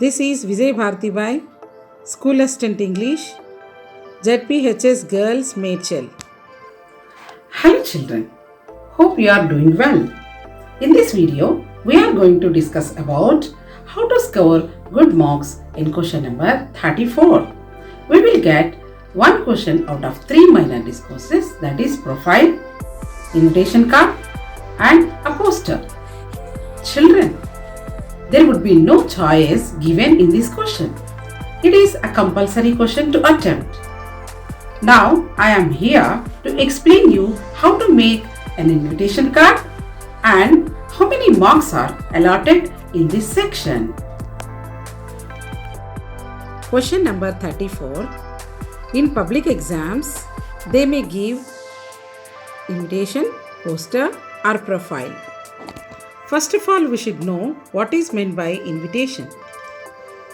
This is Vijay Bharti Bai, School Assistant English, ZPHS Girls Maychel. Hello children, hope you are doing well. In this video, we are going to discuss about how to score good marks in question number 34. We will get one question out of 3 minor discourses, that is profile, invitation card and a poster. Children, there would be no choice given in this question. It is a compulsory question to attempt. Now I am here to explain you how to make an invitation card and how many marks are allotted in this section. Question number 34. In public exams, they may give invitation, poster or profile. First of all, we should know what is meant by invitation.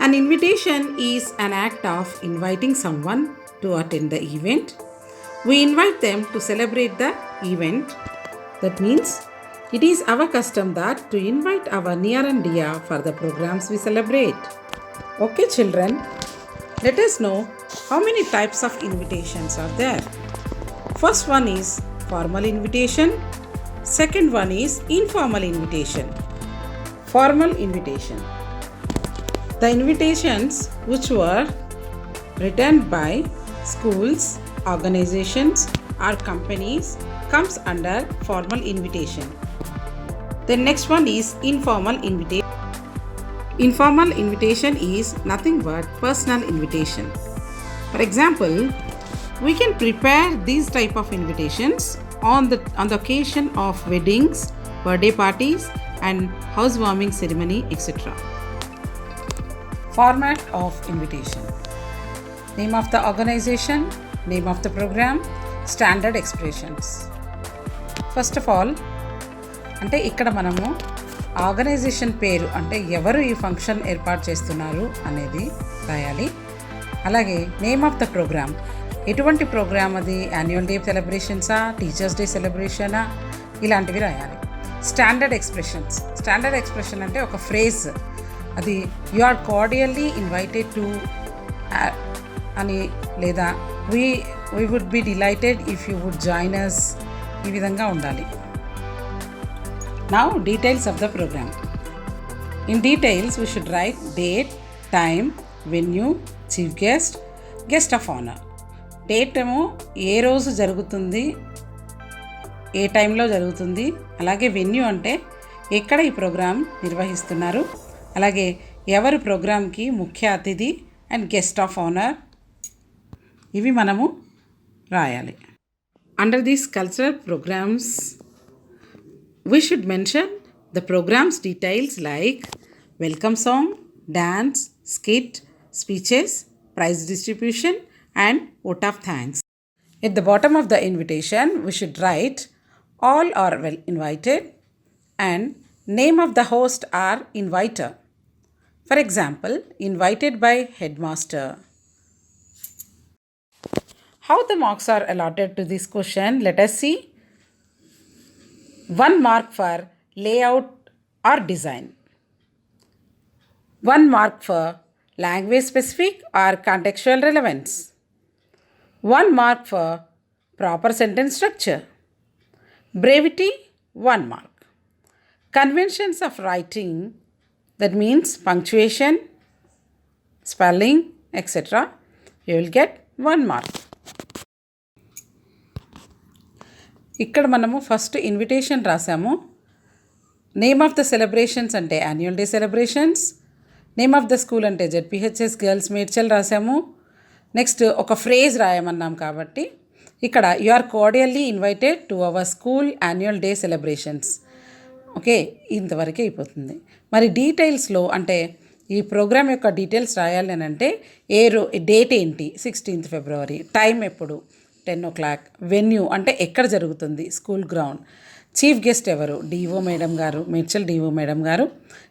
An invitation is an act of inviting someone to attend the event. We invite them to celebrate the event. That means it is our custom that to invite our near and dear for the programs we celebrate. Okay children, let us know how many types of invitations are there. First one is formal invitation. Second one is informal invitation. Formal invitation. The invitations which were written by schools, organizations or companies comes under formal invitation. The next one is informal invitation. Informal invitation is nothing but personal invitation. For example, we can prepare these type of invitations on the occasion of weddings, birthday parties and housewarming ceremony, etc. Format of invitation. Name of the organization, name of the program, standard expressions. First of all, అంటే ఇక్కడ మనము organisation పేరు అంటే ఎవరు ఈ function ఏర్పాటు చేస్తున్నారు అనేది రాయాలి. అలాగే నేమ్ ఆఫ్ ద ప్రోగ్రామ్, ఎటువంటి ప్రోగ్రామ్ అది, యాన్యువల్ డే సెలబ్రేషన్సా, టీచర్స్ డే సెలబ్రేషనా, ఇలాంటివి రాయాలి. Standard expressions. స్టాండర్డ్ ఎక్స్ప్రెషన్ అంటే ఒక ఫ్రేజ్, అది you are cordially invited to అని, లేదా we would be delighted if you would join us, ఈ విధంగా ఉండాలి. Now details of the program. In details we should write date, time, venue, chief guest, guest of honor. Date ఏమో ఏ రోజు జరుగుతుంది, ఏ టైంలో జరుగుతుంది, అలాగే వెన్యూ అంటే ఎక్కడ ఈ ప్రోగ్రాం నిర్వహిస్తున్నారు, అలాగే ఎవరు ప్రోగ్రాంకి ముఖ్య అతిథి అండ్ గెస్ట్ ఆఫ్ ఆనర్, ఇవి మనము రాయాలి. Under these cultural programmes we should mention the program's details like welcome song, dance, skit, speeches, prize distribution and vote of thanks. At the bottom of the invitation, we should write all are well invited and name of the host or inviter. For example, invited by headmaster. How the marks are allotted to this question, let us see. 1 mark for layout or design. 1 mark for language specific or contextual relevance. 1 mark for proper sentence structure. Brevity, 1 mark. Conventions of writing, that means punctuation, spelling, etc. You will get 1 mark. ఇక్కడ మనము first invitation రాసాము. Name of the celebrations అంటే annual day celebrations, name of the school అంటే ZPHS girls Medchal రాసాము. Next ఒక phrase రాయమన్నాం కాబట్టి ఇక్కడ you are cordially invited to our school annual day celebrations. Okay, ఇంతవరకే అయిపోతుంది. మరి డీటెయిల్స్లో అంటే ఈ ప్రోగ్రామ్ యొక్క డీటెయిల్స్ రాయాలి అని అంటే డేట్ ఏంటి, 16th February, టైం ఎప్పుడు, 10 o'clock, వెన్యూ అంటే ఎక్కడ జరుగుతుంది, స్కూల్ గ్రౌండ్, చీఫ్ గెస్ట్ ఎవరు, డిఓ మేడం గారు, మేడ్చల్ డిఓ మేడం గారు,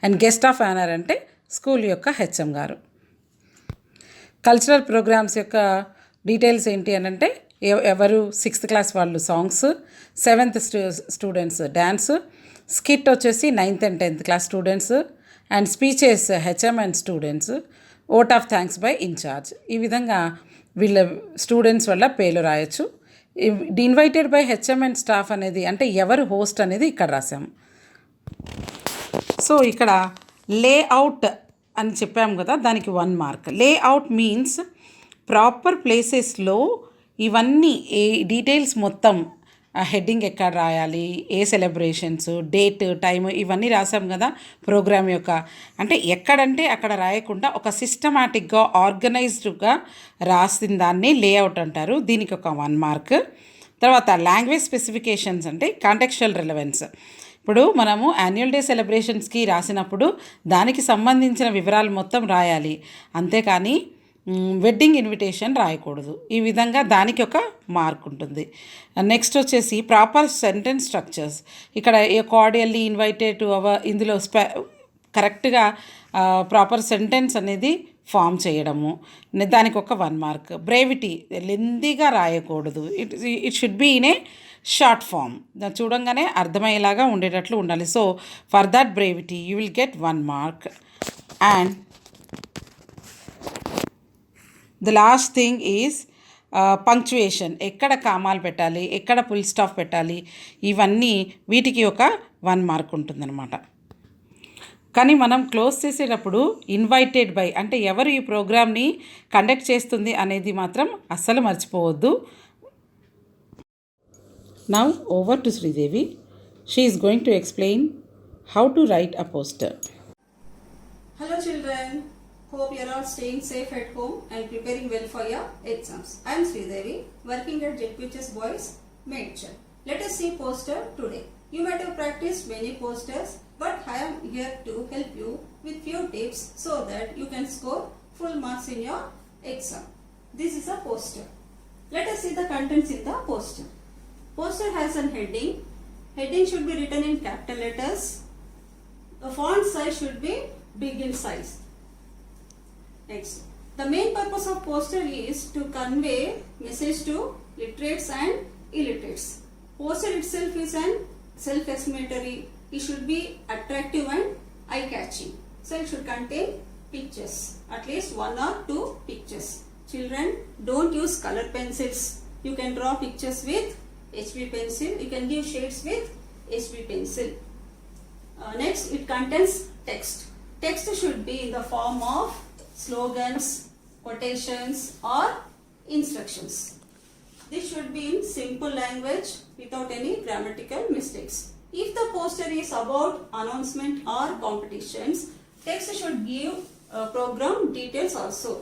అండ్ గెస్ట్ ఆఫ్ ఆనర్ అంటే స్కూల్ యొక్క హెచ్ఎం గారు. కల్చరల్ ప్రోగ్రామ్స్ యొక్క డీటెయిల్స్ ఏంటి అని అంటే ఎవరు, 6th class వాళ్ళు songs, 7th students dance, skit వచ్చేసి 9th and 10th class students, and speeches HM and students, vote of thanks by incharge. ఈ విధంగా వీళ్ళ స్టూడెంట్స్ వల్ల పేర్లు రాయొచ్చు. Invited by HM and staff అనేది అంటే ఎవరు హోస్ట్ అనేది ఇక్కడ రాసాము. సో ఇక్కడ లేఅవుట్ అని చెప్పాము కదా, దానికి 1 మార్క్. లేఅవుట్ మీన్స్ ప్రాపర్ ప్లేసెస్లో ఇవన్నీ ఏ డీటెయిల్స్ మొత్తం హెడ్డింగ్ ఎక్కడ రాయాలి, ఏ సెలబ్రేషన్స్, డేట్, టైం ఇవన్నీ రాసాం కదా ప్రోగ్రామ్ యొక్క. అంటే ఎక్కడంటే అక్కడ రాయకుండా ఒక సిస్టమాటిక్గా ఆర్గనైజ్డ్గా రాసిన దాన్ని లేఅవుట్ అంటారు. దీనికి ఒక 1 మార్క్. తర్వాత లాంగ్వేజ్ స్పెసిఫికేషన్స్ అంటే కాంటెక్చువల్ రిలవెన్స్. ఇప్పుడు మనము యాన్యువల్ డే సెలబ్రేషన్స్కి రాసినప్పుడు దానికి సంబంధించిన వివరాలు మొత్తం రాయాలి, అంతేకాని వెడ్డింగ్ ఇన్విటేషన్ రాయకూడదు. ఈ విధంగా దానికి ఒక మార్క్ ఉంటుంది. నెక్స్ట్ వచ్చేసి ప్రాపర్ సెంటెన్స్ స్ట్రక్చర్స్. ఇక్కడ కార్డియల్లీ ఇన్వైటెడ్ టు అవర్ ఇందులో కరెక్ట్గా ప్రాపర్ సెంటెన్స్ అనేది ఫామ్ చేయడము, దానికి ఒక 1 మార్క్. బ్రేవిటీ, లెందీగా రాయకూడదు. It should be in a short form, చూడంగానే అర్థమయ్యేలాగా ఉండేటట్లు ఉండాలి. So for that brevity you will get 1 mark. And the last thing is punctuation. ఎక్కడ కామాలు పెట్టాలి, ఎక్కడ ఫుల్ స్టాప్ పెట్టాలి, ఇవన్నీ వీటికి ఒక 1 మార్క్ ఉంటుందన్నమాట. కానీ మనం క్లోజ్ చేసేటప్పుడు ఇన్వైటెడ్ బై అంటే ఎవరు ఈ ప్రోగ్రామ్ని కండక్ట్ చేస్తుంది అనేది మాత్రం అస్సలు మర్చిపోవద్దు. Now over to Sridevi. She is going to explain how to write a poster. Hello children, hope you are all staying safe at home and preparing well for your exams. I am Sridevi, working at JPHS Boys Medchal. Let us see poster today. You might have practiced many posters, but I am here to help you with few tips so that you can score full marks in your exam. This is a poster. Let us see the contents in the poster. Poster has an heading. Heading should be written in capital letters. The font size should be big in size. Next, the main purpose of poster is to convey message to literates and illiterates. Poster itself is an self-explanatory. It should be attractive and eye-catching. So it should contain pictures, at least 1 or 2 pictures. Children, don't use color pencils. You can draw pictures with HB pencil. You can give shades with HB pencil. Next, it contains text. Text should be in the form of slogans, quotations or instructions. This should be in simple language without any grammatical mistakes. If the poster is about announcement or competitions, text should give program details also.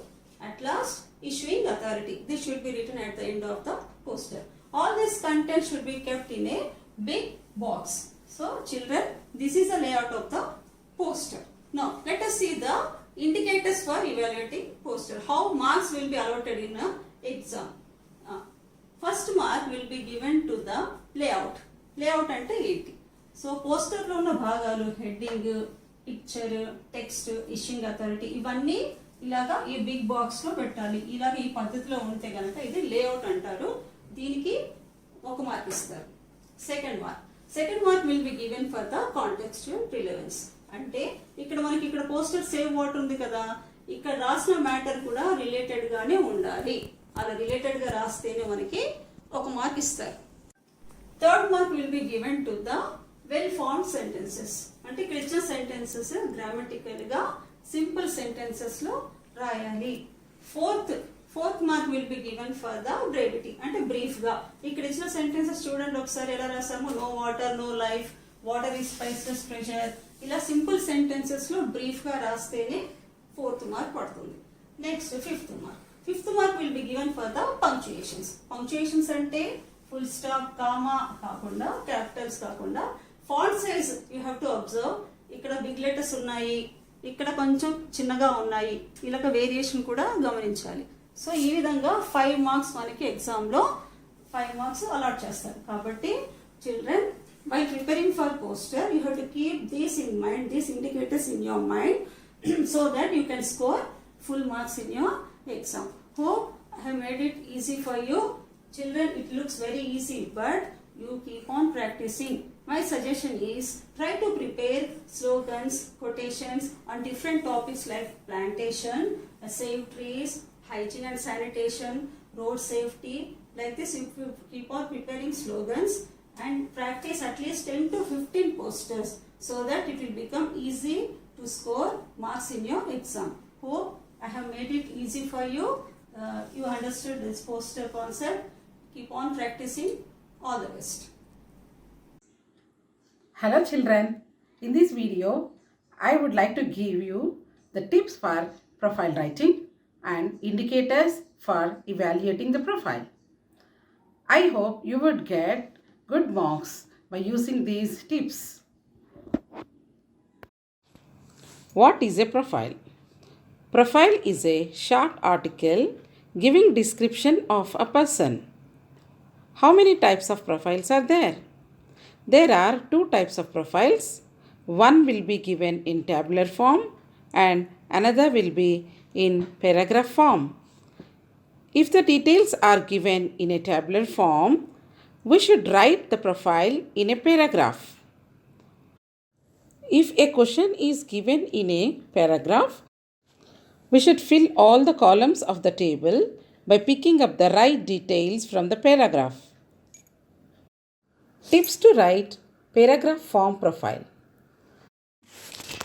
At last, issuing authority. This should be written at the end of the poster. All this content should be kept in a big box. So children, this is the layout of the poster. Now let us see the indicators for evaluating poster. How marks will be allotted in a exam. First mark will be given to the layout. Layout ante 80. So poster lo ఉన్న భాగాలు heading, picture, text, issuing authority ఇవన్నీ ఇలాగా ఈ big box లో పెట్టాలి. ఇలాగ ఈ పద్ధతిలో ఉంటే గనక ఇది లేఅవుట్ అంటారు. దీనికి 1 మార్క్ ఇస్తారు. Second mark will be given for the contextual relevance. అంటే ఇక్కడ మనకి ఇక్కడ పోస్టర్ సేవ్ వాట్ ఉంది కదా, ఇక్కడ రాసిన మ్యాటర్ కూడా రిలేటెడ్ గానే ఉండాలి. అలా రిలేటెడ్ గా రాస్తేనే మనకి 1 మార్క్ ఇస్తారు. Third mark will be given to the well formed sentences. అంటే ఇక్కడ ఇచ్చిన సెంటెన్సెస్ గ్రామటికల్ గా సింపుల్ సెంటెన్సెస్ లో రాయాలి. Fourth mark will be given for the brevity. అంటే బ్రీఫ్ గా ఇక్కడ ఇచ్చిన సెంటెన్సెస్ చూడండి ఒకసారి ఎలా రాసాము. No water, no life, water is priceless treasure. ఇలా సింపుల్ సెంటెన్సెస్ లో బ్రీఫ్ గా రాస్తేనే 4th మార్క్ పడుతుంది. Next fifth mark will be given for the punctuations. Punctuations అంటే ఫుల్ స్టాప్, కామా కాకుండా, క్యాపిటల్స్ కాకుండా font size you have to observe. ఇక్కడ big letters ఉన్నాయి, ఇక్కడ కొంచెం చిన్నగా ఉన్నాయి, ఇలాగ వేరియేషన్ కూడా గమనించాలి. సో ఈ విధంగా 5 మార్క్స్ మనకి ఎగ్జామ్ లో 5 మార్క్స్ అలాట్ చేస్తారు. కాబట్టి children, while preparing for poster you have to keep this in mind, these indicators in your mind so that you can score full marks in your exam. Hope I have made it easy for you. Children, it looks very easy, but you keep on practicing. My suggestion is try to prepare slogans, quotations on different topics like plantation, save trees, hygiene and sanitation, road safety. Like this, if you keep on preparing slogans and practice at least 10 to 15 posters so that it will become easy to score marks in your exam. Hope I have made it easy for you. You understood this poster concept. Keep on practicing. All the best. Hello children, in this video I would like to give you the tips for profile writing and indicators for evaluating the profile. I hope you would get good marks by using these tips. What is a profile? Profile is a short article giving description of a person. How many types of profiles are there? There are two types of profiles. One will be given in tabular form and another will be in paragraph form. If the details are given in a tabular form, we should write the profile in a paragraph. If a question is given in a paragraph, we should fill all the columns of the table by picking up the right details from the paragraph. Tips to write paragraph form profile.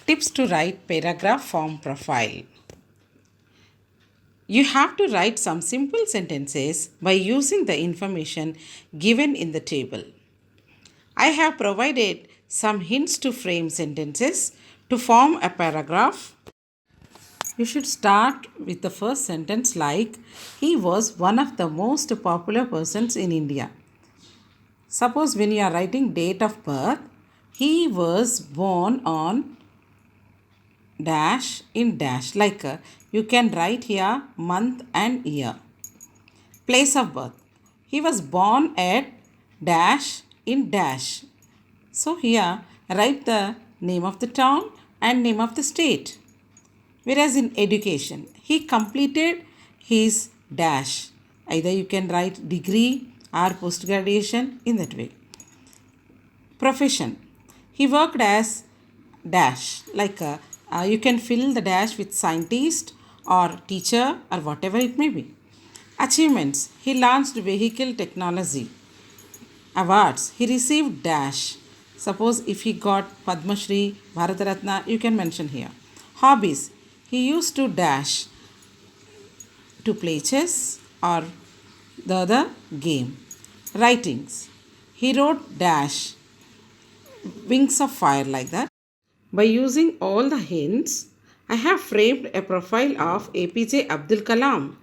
Tips to write paragraph form profile. You have to write some simple sentences by using the information given in the table. I have provided some hints to frame sentences to form a paragraph. You should start with the first sentence like, he was one of the most popular persons in India. Suppose when you are writing date of birth, he was born on dash in dash. Like you can write here month and year. Place of birth. He was born at dash in dash. So here write the name of the town and name of the state. Whereas in education, he completed his dash. Either you can write degree or post graduation in that way. Profession. He worked as dash. Like you can fill the dash with scientist or teacher or whatever it may be. Achievements. He launched vehicle technology. Awards. He received dash. Suppose if he got Padma Shri, Bharat Ratna, you can mention here. Hobbies. He used to dash to play chess or the other game. Writings. He wrote dash, wings of fire, like that. By using all the hints, I have framed a profile of APJ Abdul Kalam.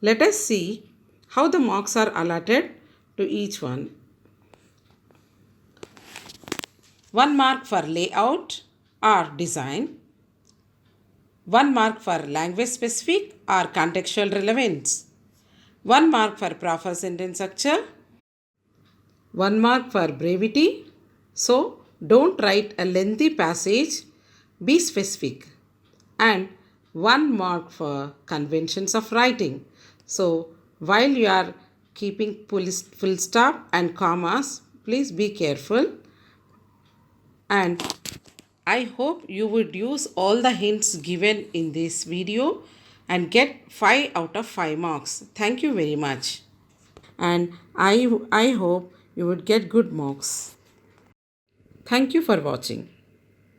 Let us see how the marks are allotted to each one. 1 mark for layout or design. 1 mark for language specific or contextual relevance. 1 mark for proper sentence structure. 1 mark for brevity. So, don't write a lengthy passage. Be specific. And 1 mark for conventions of writing. So, while you are keeping full stop and commas, please be careful. And I hope you would use all the hints given in this video and get 5 out of 5 marks. Thank you very much. And I hope you would get good marks. Thank you for watching.